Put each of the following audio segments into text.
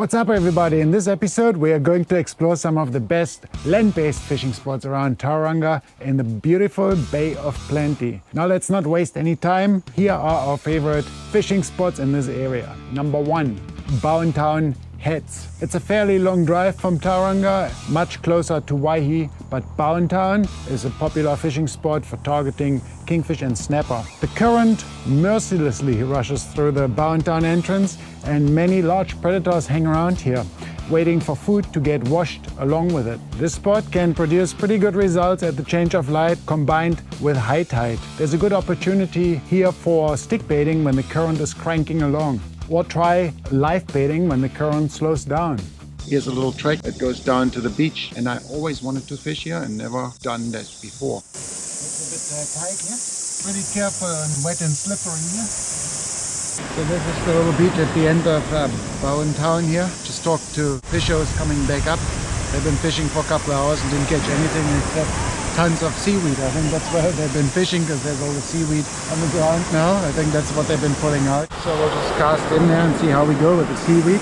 What's up everybody? In this episode we are going to explore some of the best land-based fishing spots around Tauranga in the beautiful Bay of Plenty. Now let's not waste any time. Here are our favorite fishing spots in this area. Number 1, Bowentown Heads. It's a fairly long drive from Tauranga, much closer to Waihi, but Bowentown is a popular fishing spot for targeting kingfish and snapper. The current mercilessly rushes through the Bowentown entrance and many large predators hang around here, waiting for food to get washed along with it. This spot can produce pretty good results at the change of light combined with high tide. There's a good opportunity here for stick baiting when the current is cranking along, or try live baiting when the current slows down. Here's a little track that goes down to the beach, and I always wanted to fish here and never done that before. It's a bit tight here. Pretty careful and wet and slippery here. So this is the little beach at the end of Bowentown here. Just talked to fishers coming back up. They've been fishing for a couple of hours and didn't catch anything except tons of seaweed. I think that's where they've been fishing, because there's all the seaweed on the ground now. I think that's what they've been pulling out. So we'll just cast in there and see how we go with the seaweed.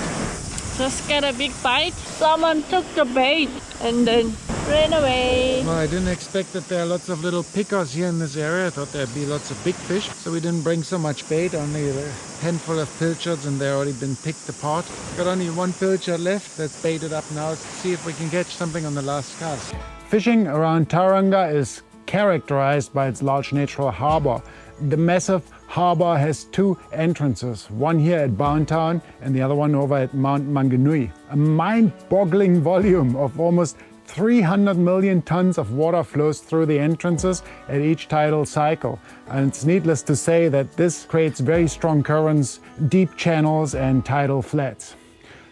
Just get a big bite. Someone took the bait and then ran away. Well, I didn't expect that there are lots of little pickers here in this area. I thought there'd be lots of big fish, so we didn't bring so much bait, only a handful of pilchards, and they've already been picked apart. Got only one pilchard left that's baited up now. Let's see if we can catch something on the last cast. Fishing around Tauranga is characterized by its large natural harbor. The massive harbor has two entrances, one here at Bowentown and the other one over at Mount Manganoui. A mind-boggling volume of almost 300 million tons of water flows through the entrances at each tidal cycle. And it's needless to say that this creates very strong currents, deep channels and tidal flats.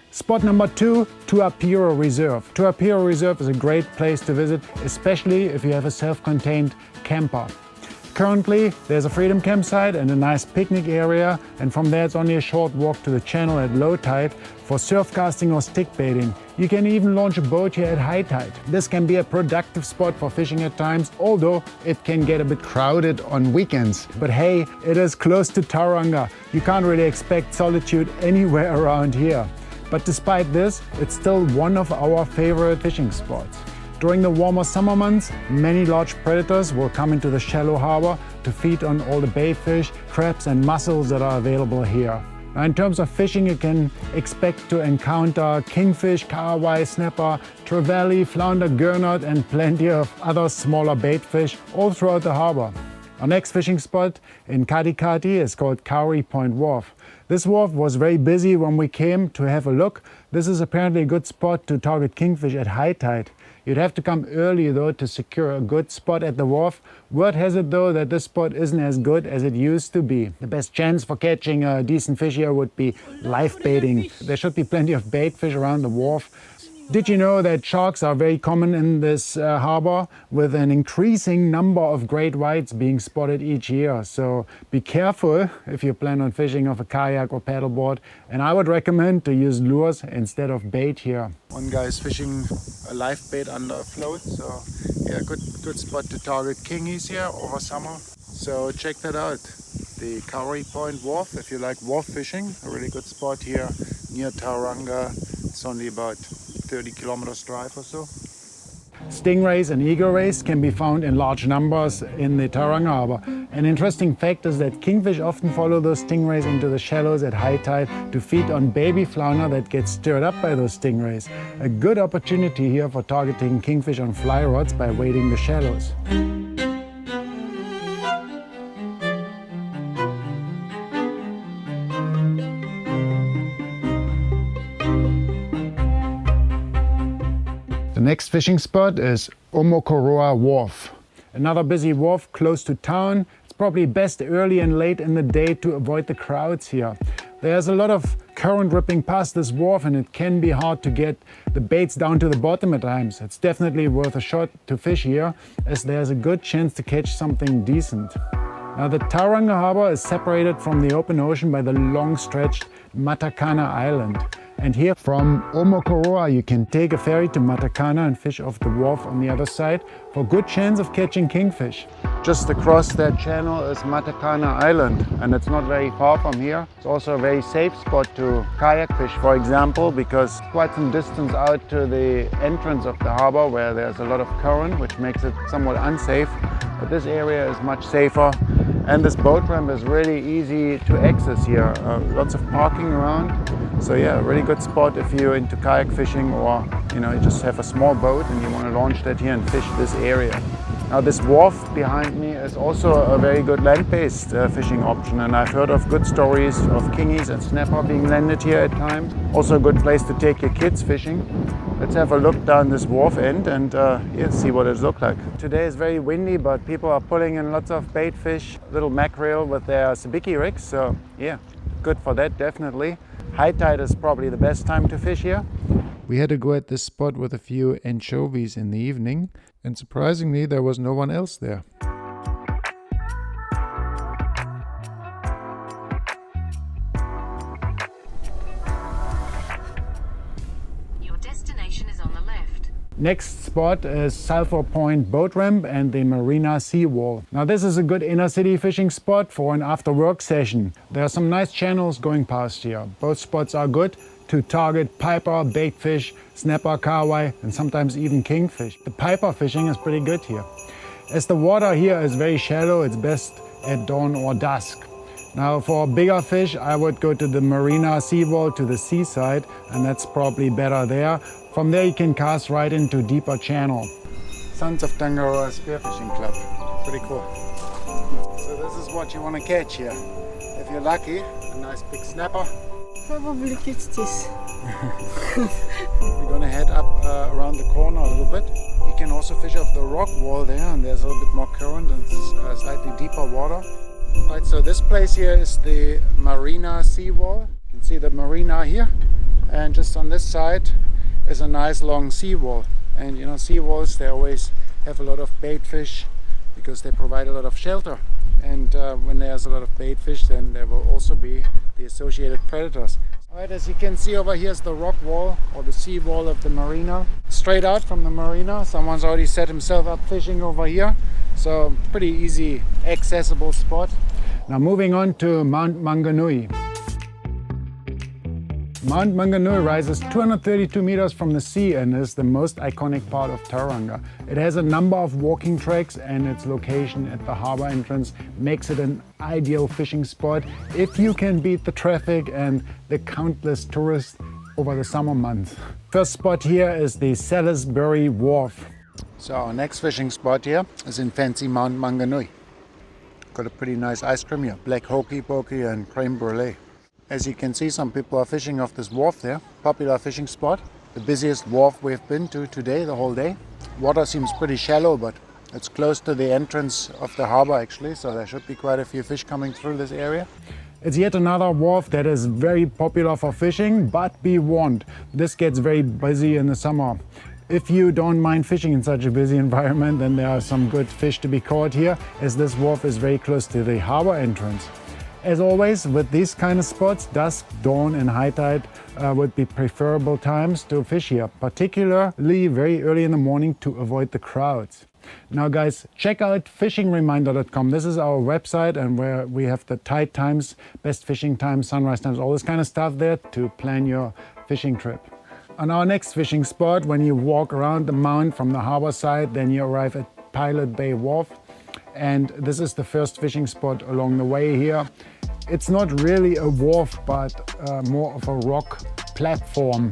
Spot number 2, Tuapiro Reserve. Tuapiro Reserve is a great place to visit, especially if you have a self-contained camper. Currently, there's a freedom campsite and a nice picnic area, and from there it's only a short walk to the channel at low tide for surf casting or stick baiting. You can even launch a boat here at high tide. This can be a productive spot for fishing at times, although it can get a bit crowded on weekends. But hey, it is close to Tauranga. You can't really expect solitude anywhere around here. But despite this, it's still one of our favorite fishing spots. During the warmer summer months, many large predators will come into the shallow harbor to feed on all the bay fish, crabs and mussels that are available here. Now, in terms of fishing, you can expect to encounter kingfish, kahawai, snapper, trevally, flounder, gurnard and plenty of other smaller bait fish all throughout the harbor. Our next fishing spot in Katikati is called Kauri Point Wharf. This wharf was very busy when we came to have a look. This is apparently a good spot to target kingfish at high tide. You'd have to come early though to secure a good spot at the wharf. Word has it though that this spot isn't as good as it used to be. The best chance for catching a decent fish here would be live baiting. There should be plenty of bait fish around the wharf. Did you know that sharks are very common in this harbor, with an increasing number of great whites being spotted each year? So be careful if you plan on fishing off a kayak or paddleboard, and I would recommend to use lures instead of bait here. One guy is fishing a live bait under a float, so yeah, good spot to target kingies here over summer. So check that out, the Kauri Point Wharf, if you like wharf fishing. A really good spot here near Tauranga. It's only about 30 kilometers drive or so. Stingrays and eagle rays can be found in large numbers in the Tauranga Harbour. An interesting fact is that kingfish often follow those stingrays into the shallows at high tide to feed on baby flounder that gets stirred up by those stingrays. A good opportunity here for targeting kingfish on fly rods by wading the shallows. The next fishing spot is Omokoroa Wharf. Another busy wharf close to town. It's probably best early and late in the day to avoid the crowds here. There's a lot of current ripping past this wharf and it can be hard to get the baits down to the bottom at times. It's definitely worth a shot to fish here, as there's a good chance to catch something decent. Now the Tauranga Harbour is separated from the open ocean by the long-stretched Matakana Island. And here from Omokoroa you can take a ferry to Matakana and fish off the wharf on the other side for a good chance of catching kingfish. Just across that channel is Matakana Island, and it's not very far from here. It's also a very safe spot to kayak fish, for example, because quite some distance out to the entrance of the harbour where there's a lot of current, which makes it somewhat unsafe. But this area is much safer, and this boat ramp is really easy to access here. Lots of parking around. So yeah, really good spot if you're into kayak fishing, or you just have a small boat and you want to launch that here and fish this area. Now this wharf behind me is also a very good land-based fishing option, and I've heard of good stories of kingies and snapper being landed here at times. Also a good place to take your kids fishing. Let's have a look down this wharf end and see what it looks like. Today is very windy, but people are pulling in lots of bait fish, little mackerel with their sabiki rigs, so yeah, good for that definitely. High tide is probably the best time to fish here. We had to go at this spot with a few anchovies in the evening, and surprisingly there was no one else there. Your destination is on the left. Next spot is Sulphur Point boat ramp and the Marina Sea Wall. Now this is a good inner city fishing spot for an after work session. There are some nice channels going past here. Both spots are good to target piper, baitfish, snapper, kauri, and sometimes even kingfish. The piper fishing is pretty good here. As the water here is very shallow, it's best at dawn or dusk. Now for bigger fish, I would go to the Marina Seawall to the seaside, and that's probably better there. From there you can cast right into deeper channel. Sons of Tangaroa Spearfishing Club. Pretty cool. So this is what you want to catch here. If you're lucky, a nice big snapper. Probably catch this. We're gonna head up around the corner a little bit. You can also fish off the rock wall there, and there's a little bit more current and slightly deeper water. Right, so this place here is the Marina Seawall. You can see the marina here, and just on this side is a nice long seawall. And seawalls, they always have a lot of bait fish because they provide a lot of shelter. And when there's a lot of bait fish, then there will also be the associated predators. Alright, as you can see over here is the rock wall or the sea wall of the marina. Straight out from the marina, someone's already set himself up fishing over here. So pretty easy accessible spot. Now moving on to Mount Manganoui. Mount Manganoui rises 232 meters from the sea and is the most iconic part of Tauranga. It has a number of walking tracks, and its location at the harbour entrance makes it an ideal fishing spot if you can beat the traffic and the countless tourists over the summer months. First spot here is the Sailsbury Wharf. So our next fishing spot here is in fancy Mount Manganoui. Got a pretty nice ice cream here, black hokey pokey and creme brulee. As you can see, some people are fishing off this wharf there. Popular fishing spot. The busiest wharf we've been to today, the whole day. Water seems pretty shallow, but it's close to the entrance of the harbour actually, so there should be quite a few fish coming through this area. It's yet another wharf that is very popular for fishing, but be warned, this gets very busy in the summer. If you don't mind fishing in such a busy environment, then there are some good fish to be caught here, as this wharf is very close to the harbour entrance. As always, with these kind of spots, dusk, dawn and high tide would be preferable times to fish here, particularly very early in the morning to avoid the crowds. Now guys, check out Fishingreminder.com. This is our website, and where we have the tide times, best fishing times, sunrise times, all this kind of stuff there to plan your fishing trip. On our next fishing spot, when you walk around the mount from the harbour side, then you arrive at Bay Wharf. And this is the first fishing spot along the way here. It's not really a wharf, but more of a rock platform.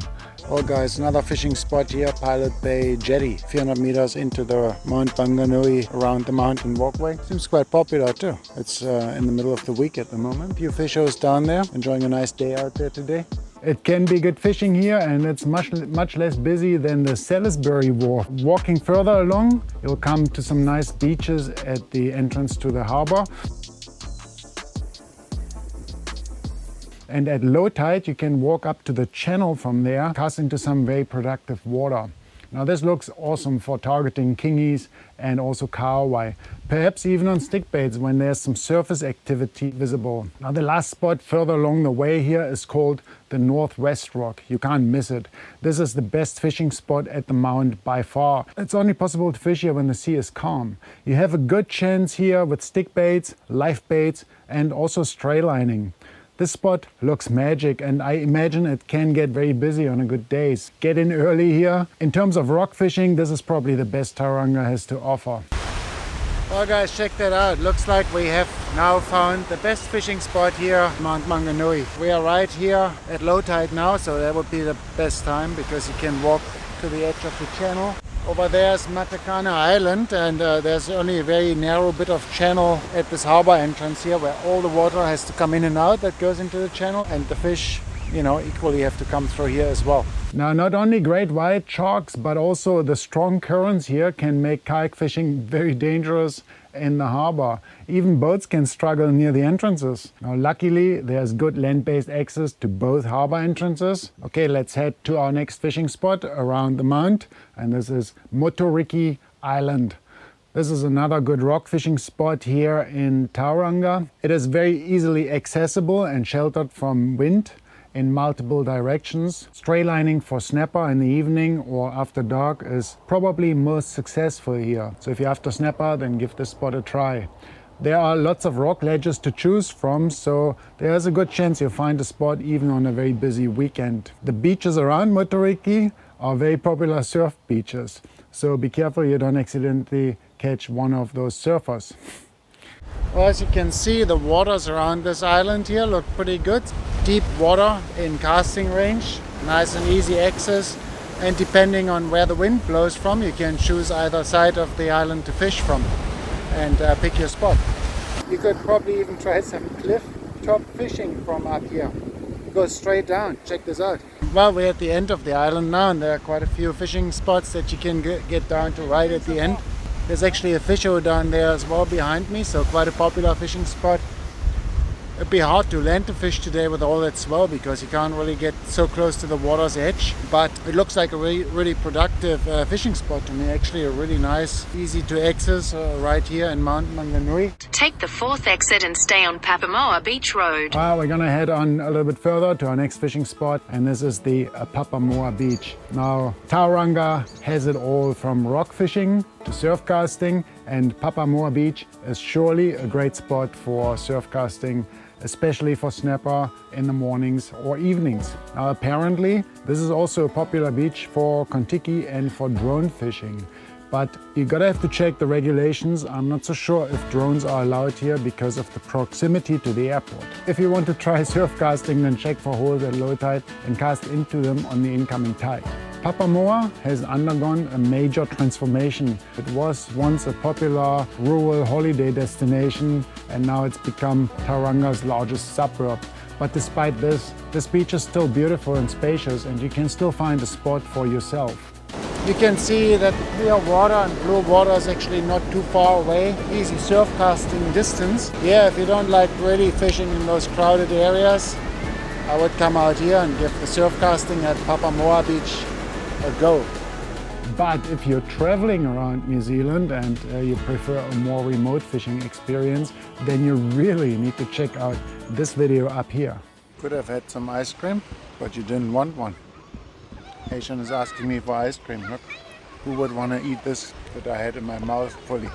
Oh guys, another fishing spot here, Pilot Bay Jetty, 400 meters into the Mount Manganoui around the mountain walkway. Seems quite popular too. It's in the middle of the week at the moment. A few fishers down there, enjoying a nice day out there today. It can be good fishing here, and it's much less busy than the Sailsbury Wharf. Walking further along, you'll come to some nice beaches at the entrance to the harbour. And at low tide, you can walk up to the channel from there, cast into some very productive water. Now this looks awesome for targeting kingies and also kauri, perhaps even on stick baits when there's some surface activity visible. Now the last spot further along the way here is called the Northwest Rock. You can't miss it. This is the best fishing spot at the mount by far. It's only possible to fish here when the sea is calm. You have a good chance here with stick baits, live baits and also stray lining. This spot looks magic and I imagine it can get very busy on a good days. Get in early here. In terms of rock fishing, this is probably the best Tauranga has to offer. Well guys, check that out. Looks like we have now found the best fishing spot here, Mount Manganoui. We are right here at low tide now, so that would be the best time because you can walk to the edge of the channel. Over there is Matakana Island and there's only a very narrow bit of channel at this harbor entrance here where all the water has to come in and out that goes into the channel, and the fish, you know, equally have to come through here as well. Now not only great white sharks but also the strong currents here can make kayak fishing very dangerous in the harbor. Even boats can struggle near the entrances. Now luckily there's good land-based access to both harbor entrances. Okay, let's head to our next fishing spot around the mount, and this is Moturiki Island. This is another good rock fishing spot here in Tauranga. It is very easily accessible and sheltered from wind in multiple directions. Stray lining for snapper in the evening or after dark is probably most successful here. So if you're after snapper, then give this spot a try. There are lots of rock ledges to choose from, so there's a good chance you'll find a spot even on a very busy weekend. The beaches around Moturiki are very popular surf beaches, so be careful you don't accidentally catch one of those surfers. Well, as you can see, the waters around this island here look pretty good. Deep water in casting range, nice and easy access, and depending on where the wind blows from, you can choose either side of the island to fish from and pick your spot. You could probably even try some cliff top fishing from up here. Go straight down, check this out. Well, we're at the end of the island now and there are quite a few fishing spots that you can get down to right at the end. There's actually a fisher down there as well behind me, so quite a popular fishing spot. It'd be hard to land the fish today with all that swell because you can't really get so close to the water's edge, but it looks like a really productive fishing spot to me. Actually a really nice, easy to access right here in Mount Manganoui. Take the 4th exit and stay on Papamoa Beach Road. Well, we're gonna head on a little bit further to our next fishing spot, and this is the Papamoa Beach. Now Tauranga has it all from rock fishing to surf casting, and Papamoa Beach is surely a great spot for surf casting, especially for snapper in the mornings or evenings. Now apparently this is also a popular beach for kontiki and for drone fishing. But you gotta have to check the regulations. I'm not so sure if drones are allowed here because of the proximity to the airport. If you want to try surf casting, then check for holes at low tide and cast into them on the incoming tide. Papamoa has undergone a major transformation. It was once a popular rural holiday destination and now it's become Tauranga's largest suburb. But despite this beach is still beautiful and spacious and you can still find a spot for yourself. You can see that the clear water and blue water is actually not too far away. Easy surf casting distance. Yeah, if you don't like really fishing in those crowded areas, I would come out here and give the surf casting at Papamoa Beach a go. But if you're traveling around New Zealand and you prefer a more remote fishing experience, then you really need to check out this video up here. Could have had some ice cream, but you didn't want one. Asian is asking me for ice cream. Look, who would want to eat this that I had in my mouth fully?